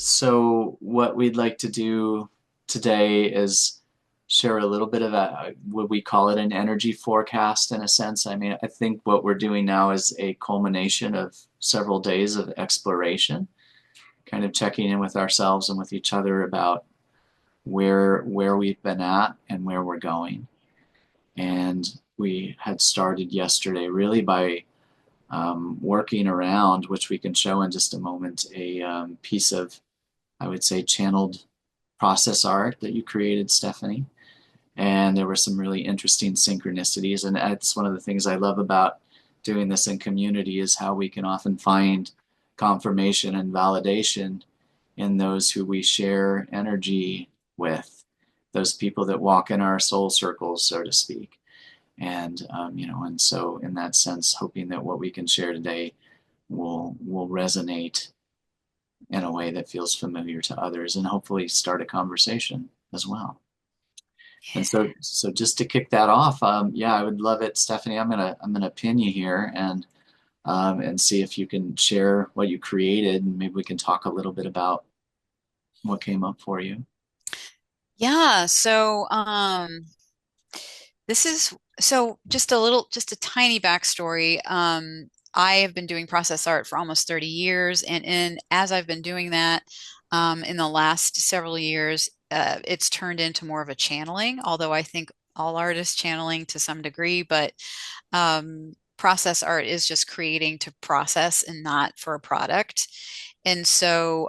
So what we'd like to do today is share a little bit of would we call it an energy forecast in a sense? I mean, I think what we're doing now is a culmination of several days of exploration, kind of checking in with ourselves and with each other about where we've been at and where we're going. And we had started yesterday really by working around, which we can show in just a moment, a piece of, I would say, channeled process art that you created, Stephanie. And there were some really interesting synchronicities. And that's one of the things I love about doing this in community is how we can often find confirmation and validation in those who we share energy with, those people that walk in our soul circles, so to speak. And so in that sense, hoping that what we can share today will resonate in a way that feels familiar to others and hopefully start a conversation as well. And so just to kick that off, yeah, I would love it, Stephanie. I'm gonna pin you here and see if you can share what you created, and maybe we can talk a little bit about what came up for you. Yeah, this is just a tiny backstory. I have been doing process art for almost 30 years, and as I've been doing that, in the last several years, it's turned into more of a channeling, although I think all art is channeling to some degree, but process art is just creating to process and not for a product. And so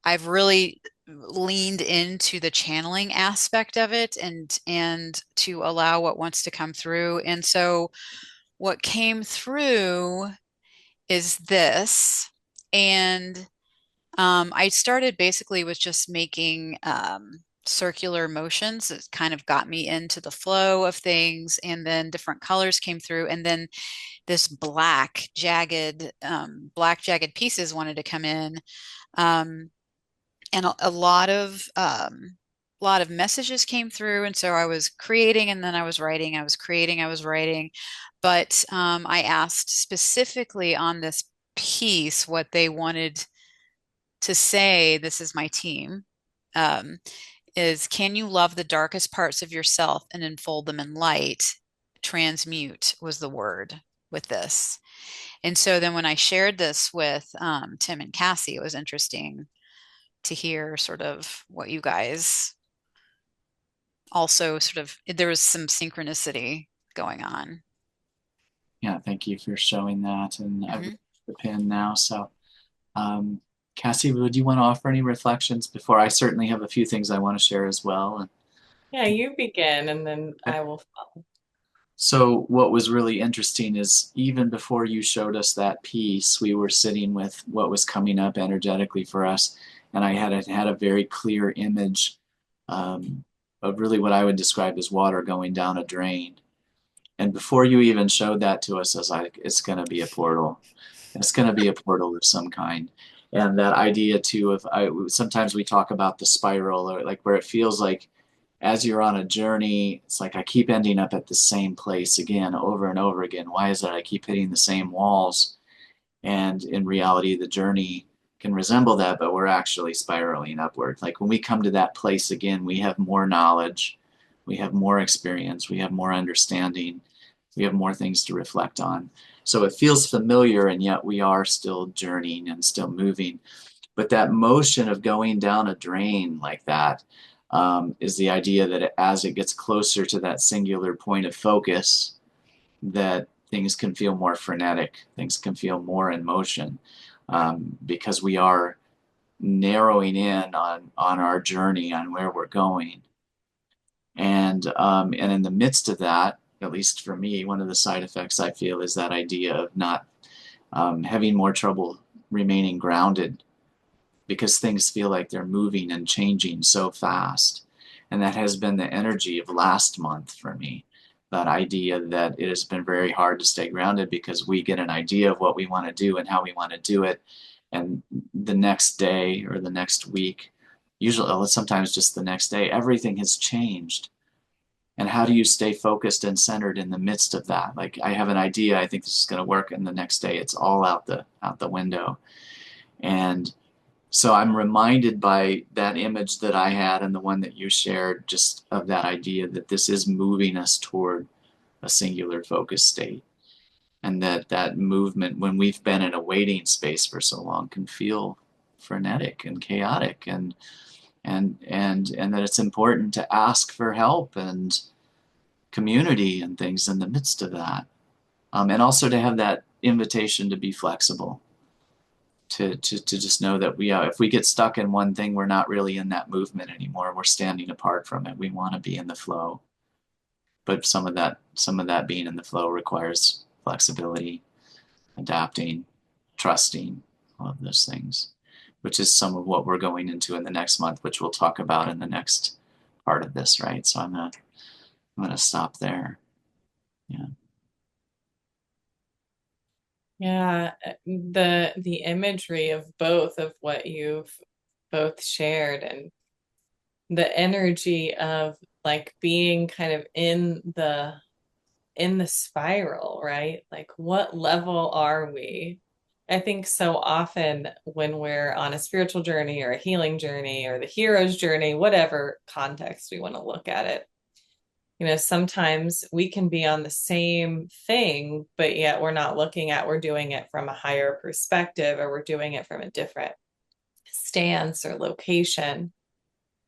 I've really leaned into the channeling aspect of it and to allow what wants to come through. And so what came through is this. And I started basically with just making circular motions. It kind of got me into the flow of things, and then different colors came through, and then this black jagged pieces wanted to come in. Um, and a lot of messages came through, and so I was creating, and then I was writing, I was creating, I was writing. But I asked specifically on this piece what they wanted to say. This is my team. um, is can you love the darkest parts of yourself and unfold them in light? Transmute was the word with this. And so then when I shared this with Tim and Cassie, it was interesting to hear sort of what you guys also sort of, there was some synchronicity going on. Yeah, thank you for showing that. And I've got Hmm. the pin now. So, um, Cassie, would you want to offer any reflections before I certainly have a few things I want to share as well? Yeah, you begin and then And I will follow. so what was really interesting is even before you showed us that piece, we were sitting with what was coming up energetically for us, and I had a very clear image um, of really what I would describe as water going down a drain. And before you even showed that to us, I was like, it's going to be a portal. It's going to be a portal of some kind. And that idea too of sometimes we talk about the spiral or like where it feels like as you're on a journey, it's like I keep ending up at the same place again, over and over again. Why is that? I keep hitting the same walls. And in reality, the journey can resemble that, but we're actually spiraling upward. Like when we come to that place again, we have more knowledge, we have more experience, we have more understanding, we have more things to reflect on. So it feels familiar, and yet we are still journeying and still moving. But that motion of going down a drain like that is the idea that as it gets closer to that singular point of focus, that things can feel more frenetic, things can feel more in motion because we are narrowing in on our journey, on where we're going. And in the midst of that, at least for me, one of the side effects I feel is that idea of not having more trouble remaining grounded because things feel like they're moving and changing so fast. And that has been the energy of last month for me. That idea that it has been very hard to stay grounded because we get an idea of what we want to do and how we want to do it. And the next day or the next week, usually sometimes just the next day, everything has changed. And how do you stay focused and centered in the midst of that? Like I have an idea, I think this is going to work, and the next day it's all out the window. And So I'm reminded by that image that I had and the one that you shared, just of that idea that this is moving us toward a singular focus state. And that that movement, when we've been in a waiting space for so long, can feel frenetic and chaotic, and that it's important to ask for help and community and things in the midst of that. And also to have that invitation to be flexible, to just know that if we get stuck in one thing, we're not really in that movement anymore. We're standing apart from it. We want to be in the flow, but some of that being in the flow requires flexibility, adapting, trusting, all of those things, which is some of what we're going into in the next month, which we'll talk about in the next part of this, right? So I'm gonna stop there. Yeah. Yeah, the imagery of both of what you've both shared, and the energy of like being kind of in the spiral, right? Like what level are we? I think so often when we're on a spiritual journey or a healing journey or the hero's journey, whatever context we want to look at it, sometimes we can be on the same thing, but yet we're doing it from a higher perspective, or we're doing it from a different stance or location.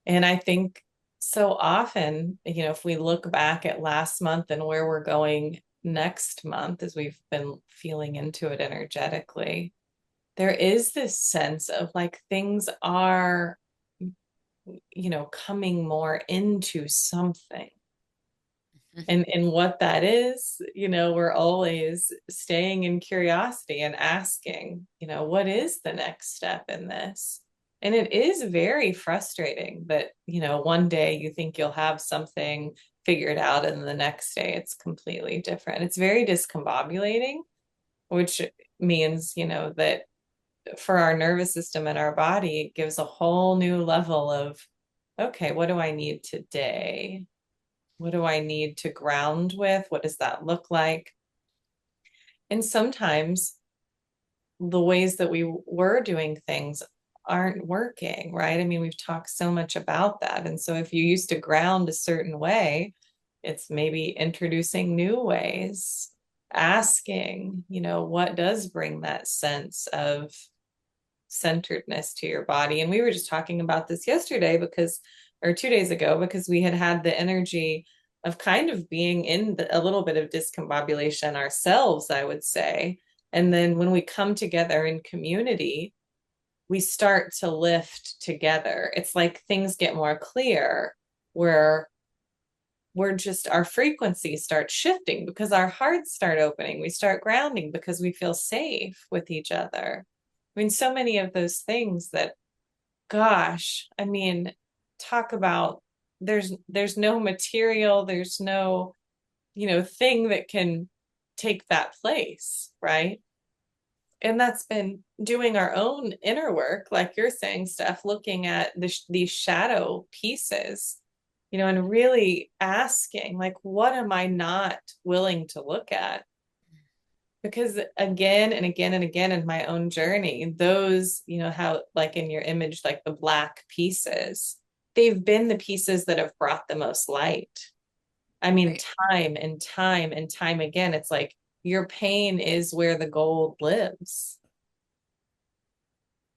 And I think so often, if we look back at last month and where we're going next month, as we've been feeling into it energetically, there is this sense of like things are, coming more into something. And what that is, we're always staying in curiosity and asking, what is the next step in this? And it is very frustrating that, one day you think you'll have something figured out and the next day it's completely different. It's very discombobulating, which means, that for our nervous system and our body, it gives a whole new level of, okay, what do I need today? What do I need to ground with? What does that look like? And sometimes the ways that we were doing things aren't working, right? I mean, we've talked so much about that. And so if you used to ground a certain way, it's maybe introducing new ways, asking, what does bring that sense of centeredness to your body. And we were just talking about this yesterday or 2 days ago, because we had the energy of kind of being in a little bit of discombobulation ourselves, I would say. And then when we come together in community, we start to lift together. It's like things get more clear, where our frequencies start shifting because our hearts start opening. We start grounding because we feel safe with each other. I mean, so many of those things that, gosh, I mean, talk about there's no material, there's no, thing that can take that place, right? And that's been doing our own inner work, like you're saying, Steph, looking at these shadow pieces, and really asking, like, what am I not willing to look at? Because again and again and again in my own journey, those, how, like in your image, like the black pieces, they've been the pieces that have brought the most light. I mean, Right. time and time and time again, it's like your pain is where the gold lives.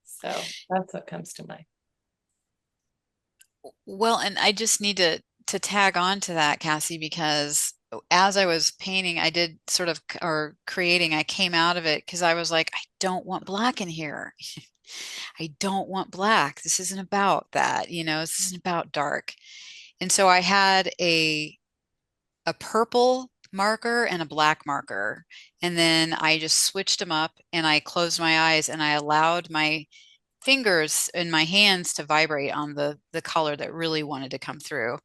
So that's what comes to mind. Well, and I just need to tag on to that, Cassie, because as I was painting, I did sort of, or creating, I came out of it because I was like, I don't want black in here. I don't want black. This isn't about that, this isn't about dark. And so I had a purple marker and a black marker. And then I just switched them up and I closed my eyes and I allowed my fingers and my hands to vibrate on the color that really wanted to come through.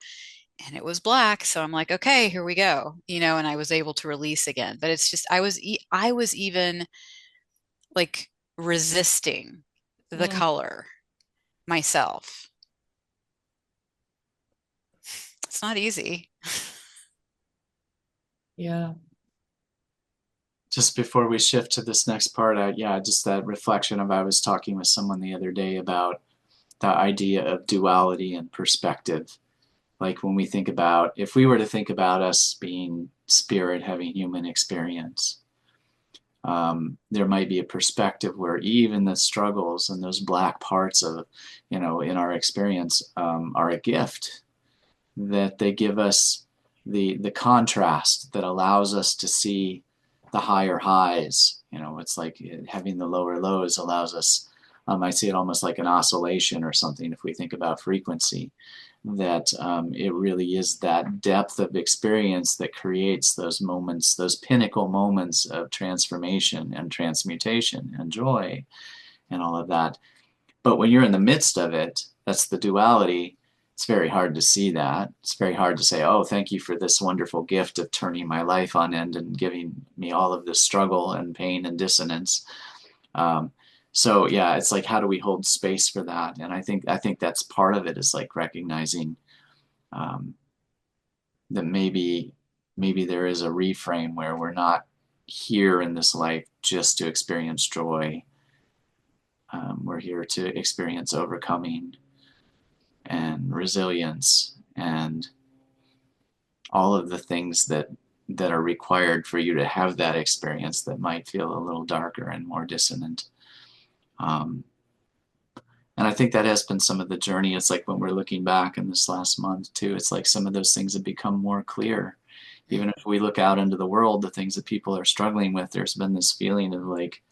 And it was black. So I'm like, okay, here we go, and I was able to release again. But it's just I was even like resisting the Mm, color myself. It's not easy. yeah. just before we shift to this next part, yeah, just that reflection of I was talking with someone the other day about the idea of duality and perspective. Like when we think about, if we were to think about us being spirit having human experience, there might be a perspective where even the struggles and those black parts of, in our experience, are a gift, that they give us the contrast that allows us to see the higher highs. It's like having the lower lows allows us. I see it almost like an oscillation or something if we think about frequency, that it really is that depth of experience that creates those moments, those pinnacle moments of transformation and transmutation and joy and all of that. But when you're in the midst of it, that's the duality. It's very hard to see that. It's very hard to say, oh, thank you for this wonderful gift of turning my life on end and giving me all of this struggle and pain and dissonance. Um, so yeah, it's like, how do we hold space for that? And I think that's part of it, is like recognizing um, that maybe there is a reframe where we're not here in this life just to experience joy. We're here to experience overcoming and resilience and all of the things that are required for you to have that experience that might feel a little darker and more dissonant. Um, and I think that has been some of the journey. It's like when we're looking back in this last month too, it's like some of those things have become more clear. Even if we look out into the world, the things that people are struggling with, there's been this feeling of like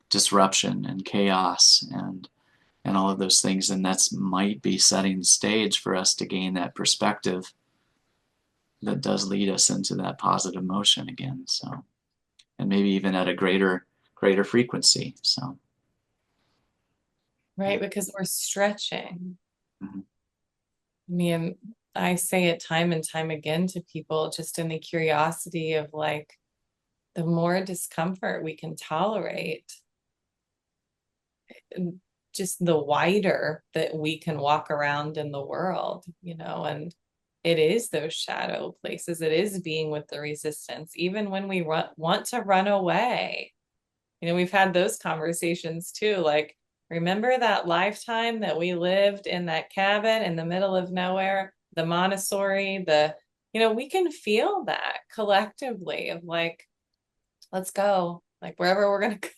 disruption and chaos and all of those things. And that's might be setting the stage for us to gain that perspective that does lead us into that positive motion again. So, and maybe even at a greater frequency. So, Right, because we're stretching. mhm. I mean, I say it time and time again to people, just in the curiosity of like, the more discomfort we can tolerate, just the wider that we can walk around in the world, and it is those shadow places. It is being with the resistance, even when we want to run away. We've had those conversations too. Like, remember that lifetime that we lived in that cabin in the middle of nowhere, the Montessori, we can feel that collectively of like, let's go, like wherever we're going to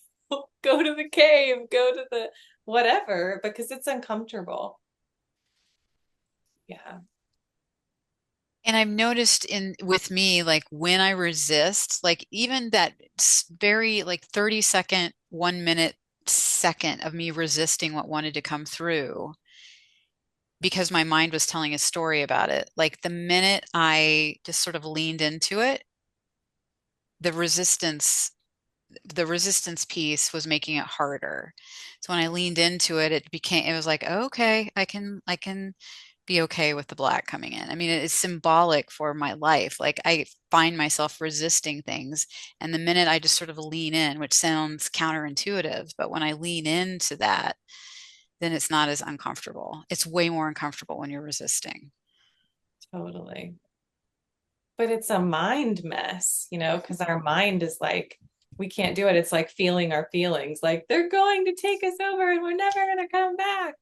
go to the cave, go to the whatever, because it's uncomfortable. Yeah. And I've noticed with me, like when I resist, like even that very like 30-second, 1 minute second of me resisting what wanted to come through because my mind was telling a story about it. Like the minute I just sort of leaned into it, the resistance, the resistance piece was making it harder. So when I leaned into it, it was like, oh, okay, I can be okay with the black coming in. I mean, it's symbolic for my life. Like I find myself resisting things. And the minute I just sort of lean in, which sounds counterintuitive, but when I lean into that, then it's not as uncomfortable. It's way more uncomfortable when you're resisting. Totally. But it's a mind mess, because our mind is like, we can't do it. It's like feeling our feelings, like they're going to take us over and we're never going to come back.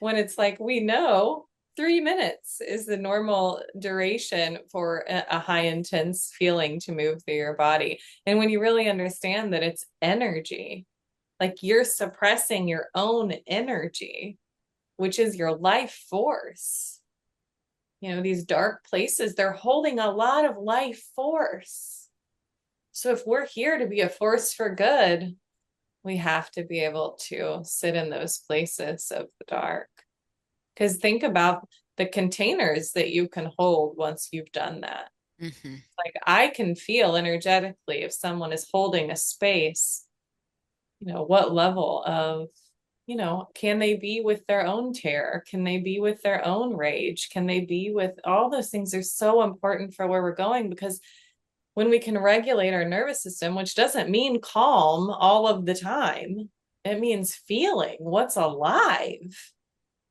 When it's like, we know 3 minutes is the normal duration for a high intense feeling to move through your body. And when you really understand that it's energy, like you're suppressing your own energy, which is your life force. These dark places, they're holding a lot of life force. So if we're here to be a force for good, we have to be able to sit in those places of the dark. Because think about the containers that you can hold once you've done that. Mm-hmm. Like I can feel energetically if someone is holding a space, what level of, can they be with their own terror? Can they be with their own rage? Can they be with all those things are so important for where we're going, because when we can regulate our nervous system, which doesn't mean calm all of the time, it means feeling what's alive,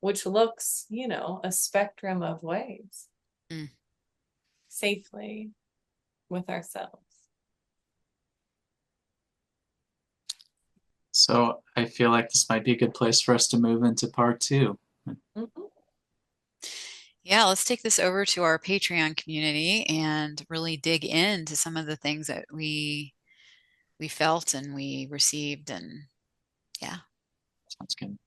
which looks, a spectrum of ways, Mm. safely with ourselves. So I feel like this might be a good place for us to move into part two. Mhm. Yeah, let's take this over to our Patreon community and really dig into some of the things that we felt and we received and yeah. Sounds good.